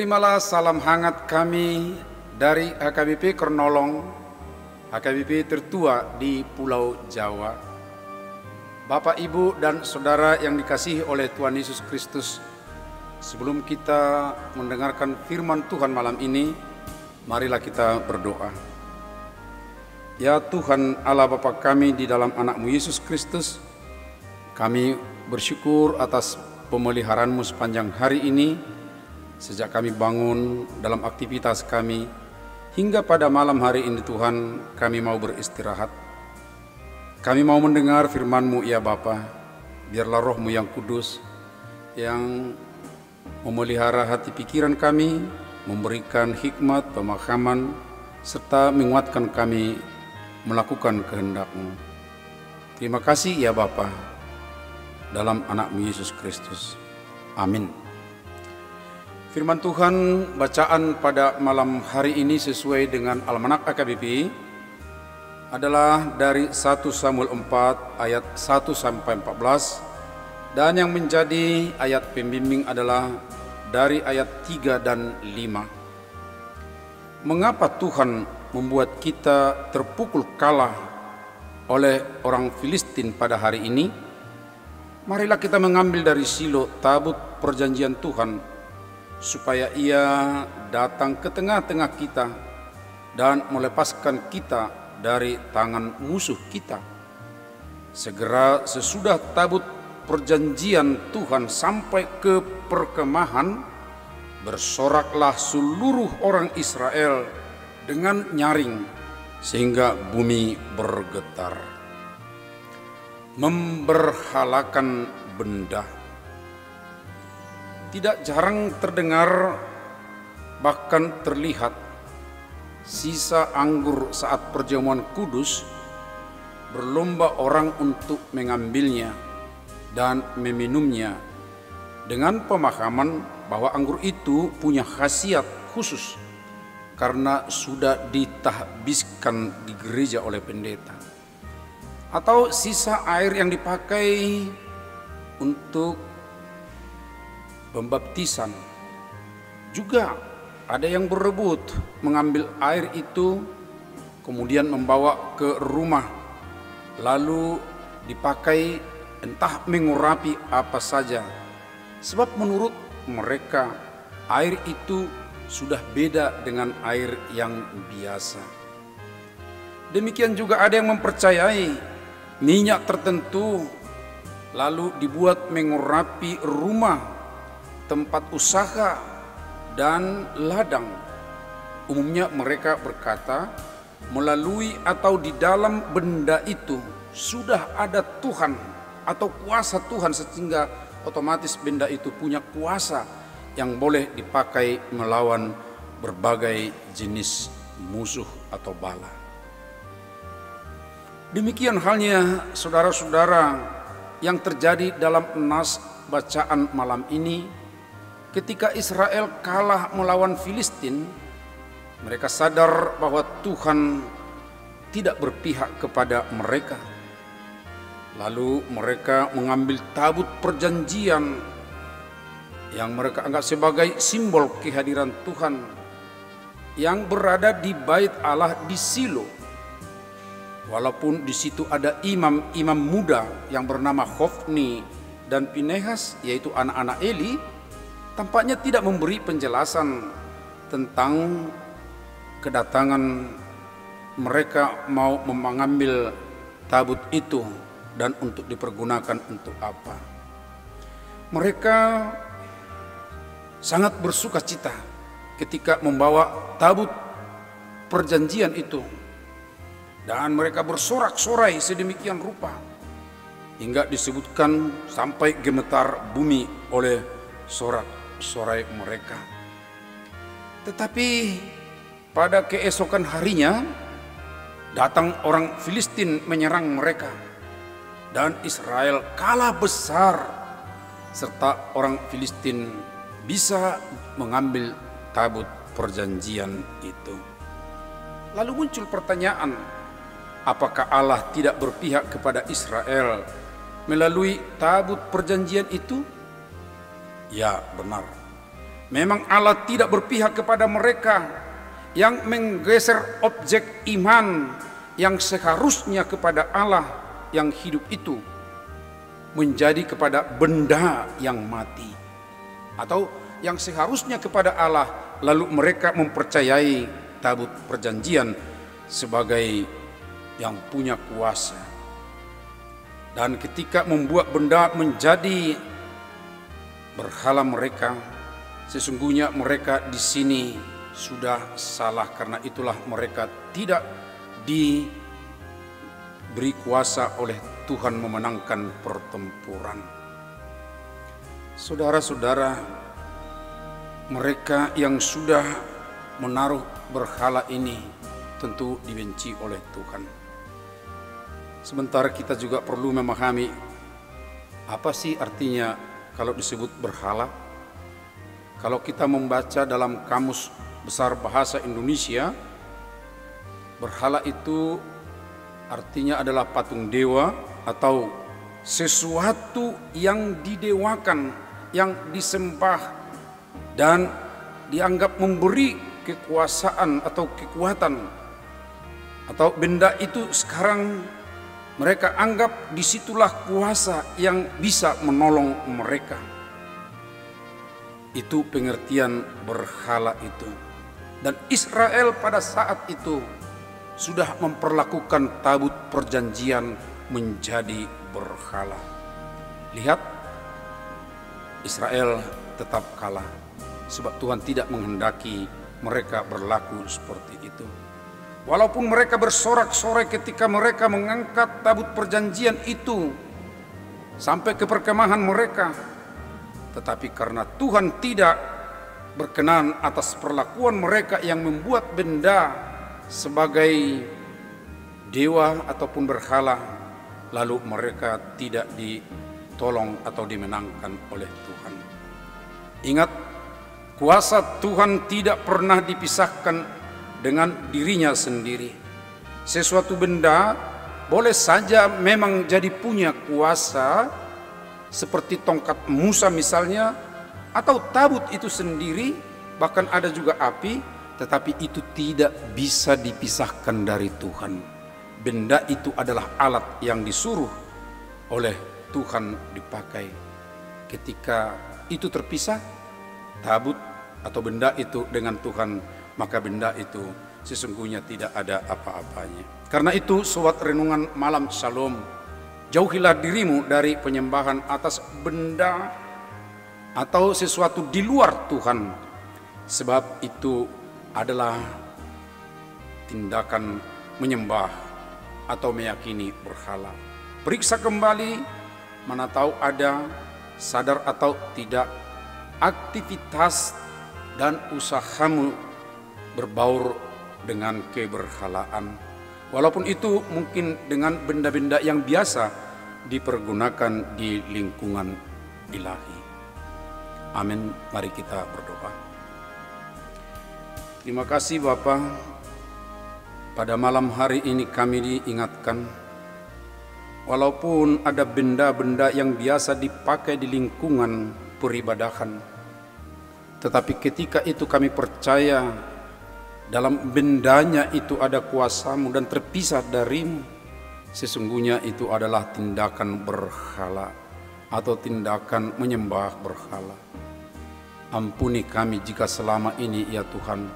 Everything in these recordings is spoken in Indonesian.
Terimalah salam hangat kami dari HKBP Kernolong, HKBP tertua di Pulau Jawa. Bapak, Ibu, dan Saudara yang dikasihi oleh Tuhan Yesus Kristus, sebelum kita mendengarkan firman Tuhan malam ini, marilah kita berdoa. Ya Tuhan Allah Bapa kami di dalam anak-Mu Yesus Kristus, kami bersyukur atas pemeliharaan-Mu sepanjang hari ini, sejak kami bangun dalam aktivitas kami, hingga pada malam hari ini Tuhan, kami mau beristirahat. Kami mau mendengar firman-Mu ya Bapa. Biarlah Roh-Mu yang kudus, yang memelihara hati pikiran kami, memberikan hikmat, pemahaman, serta menguatkan kami melakukan kehendak-Mu. Terima kasih ya Bapa, dalam anak-Mu Yesus Kristus. Amin. Firman Tuhan bacaan pada malam hari ini sesuai dengan Almanak HKBP adalah dari 1 Samuel 4 ayat 1 sampai 14, dan yang menjadi ayat pembimbing adalah dari ayat 3 dan 5. Mengapa Tuhan membuat kita terpukul kalah oleh orang Filistin pada hari ini? Marilah kita mengambil dari Silo tabut perjanjian Tuhan, supaya ia datang ke tengah-tengah kita dan melepaskan kita dari tangan musuh kita. Segera sesudah tabut perjanjian Tuhan sampai ke perkemahan, bersoraklah seluruh orang Israel dengan nyaring sehingga bumi bergetar. Memberhalakan benda. Tidak jarang terdengar, bahkan terlihat, sisa anggur saat perjamuan kudus, berlomba orang untuk mengambilnya dan meminumnya, dengan pemahaman bahwa anggur itu punya khasiat khusus karena sudah ditahbiskan di gereja oleh pendeta, atau sisa air yang dipakai untuk pembaptisan. Juga ada yang berebut mengambil air itu, kemudian membawa ke rumah, lalu dipakai entah mengurapi apa saja, sebab menurut mereka air itu sudah beda dengan air yang biasa. Demikian juga ada yang mempercayai minyak tertentu lalu dibuat mengurapi rumah, tempat usaha, dan ladang. Umumnya mereka berkata, melalui atau di dalam benda itu sudah ada Tuhan atau kuasa Tuhan, sehingga otomatis benda itu punya kuasa yang boleh dipakai melawan berbagai jenis musuh atau bala. Demikian halnya saudara-saudara yang terjadi dalam nas bacaan malam ini. Ketika Israel kalah melawan Filistin, mereka sadar bahwa Tuhan tidak berpihak kepada mereka. Lalu mereka mengambil tabut perjanjian yang mereka anggap sebagai simbol kehadiran Tuhan yang berada di bait Allah di Silo. Walaupun di situ ada imam-imam muda yang bernama Hofni dan Pinehas, yaitu anak-anak Eli, tampaknya tidak memberi penjelasan tentang kedatangan mereka mau mengambil tabut itu dan untuk dipergunakan untuk apa. Mereka sangat bersuka cita ketika membawa tabut perjanjian itu, dan mereka bersorak-sorai sedemikian rupa hingga disebutkan sampai gemetar bumi oleh sorak-sorai mereka. Tetapi pada keesokan harinya datang orang Filistin menyerang mereka, dan Israel kalah besar, serta orang Filistin bisa mengambil tabut perjanjian itu. Lalu muncul pertanyaan, apakah Allah tidak berpihak kepada Israel melalui tabut perjanjian itu? Ya, benar. Memang Allah tidak berpihak kepada mereka yang menggeser objek iman yang seharusnya kepada Allah yang hidup itu menjadi kepada benda yang mati, atau yang seharusnya kepada Allah lalu mereka mempercayai tabut perjanjian sebagai yang punya kuasa. Dan ketika membuat benda menjadi berhala mereka, sesungguhnya mereka di sini sudah salah. Karena itulah mereka tidak diberi kuasa oleh Tuhan memenangkan pertempuran. Saudara-saudara, mereka yang sudah menaruh berhala ini tentu dibenci oleh Tuhan. Sementara kita juga perlu memahami apa sih artinya kalau disebut berhala. Kalau kita membaca dalam Kamus Besar Bahasa Indonesia, berhala itu artinya adalah patung dewa atau sesuatu yang didewakan, yang disembah dan dianggap memberi kekuasaan atau kekuatan. Atau benda itu sekarang mereka anggap disitulah kuasa yang bisa menolong mereka. Itu pengertian berhala itu. Dan Israel pada saat itu sudah memperlakukan tabut perjanjian menjadi berhala. Lihat, Israel tetap kalah sebab Tuhan tidak menghendaki mereka berlaku seperti itu. Walaupun mereka bersorak-sorai ketika mereka mengangkat tabut perjanjian itu sampai ke perkemahan mereka, tetapi karena Tuhan tidak berkenan atas perlakuan mereka yang membuat benda sebagai dewa ataupun berhala, lalu mereka tidak ditolong atau dimenangkan oleh Tuhan. Ingat, kuasa Tuhan tidak pernah dipisahkan dengan dirinya sendiri. Sesuatu benda boleh saja memang jadi punya kuasa, seperti tongkat Musa misalnya, atau tabut itu sendiri, bahkan ada juga api, tetapi itu tidak bisa dipisahkan dari Tuhan. Benda itu adalah alat yang disuruh oleh Tuhan dipakai. Ketika itu terpisah, tabut atau benda itu dengan Tuhan, maka benda itu sesungguhnya tidak ada apa-apanya. Karena itu, sobat renungan malam Shalom, jauhilah dirimu dari penyembahan atas benda atau sesuatu di luar Tuhan, sebab itu adalah tindakan menyembah atau meyakini berhala. Periksa kembali, mana tahu ada, sadar atau tidak, aktivitas dan usahamu berbaur dengan keberhalaan. Walaupun itu mungkin dengan benda-benda yang biasa dipergunakan di lingkungan ilahi. Amin. Mari kita berdoa. Terima kasih Bapa. Pada malam hari ini kami diingatkan, walaupun ada benda-benda yang biasa dipakai di lingkungan peribadahan, tetapi ketika itu kami percaya dalam bendanya itu ada kuasa-Mu dan terpisah dari-Mu, sesungguhnya itu adalah tindakan berhala atau tindakan menyembah berhala. Ampuni kami jika selama ini ya Tuhan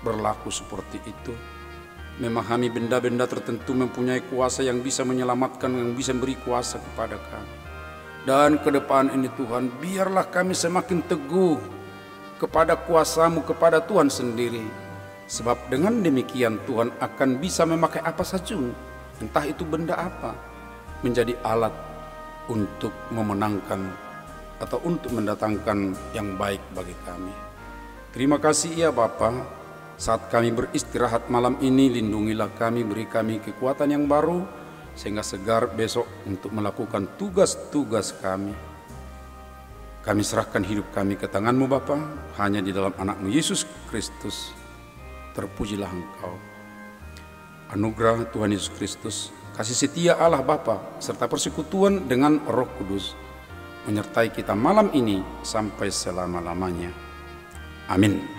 berlaku seperti itu. Memahami benda-benda tertentu mempunyai kuasa yang bisa menyelamatkan, yang bisa beri kuasa kepada kami. Dan ke depan ini Tuhan, biarlah kami semakin teguh kepada kuasa-Mu, kepada Tuhan sendiri. Sebab dengan demikian Tuhan akan bisa memakai apa saja, entah itu benda apa, menjadi alat untuk memenangkan atau untuk mendatangkan yang baik bagi kami. Terima kasih ya Bapa. Saat kami beristirahat malam ini, lindungilah kami, beri kami kekuatan yang baru, sehingga segar besok untuk melakukan tugas-tugas kami. Kami serahkan hidup kami ke tangan-Mu Bapa, hanya di dalam anak-Mu Yesus Kristus. Terpujilah Engkau. Anugerah Tuhan Yesus Kristus, kasih setia Allah Bapa, serta persekutuan dengan Roh Kudus menyertai kita malam ini sampai selama-lamanya. Amin.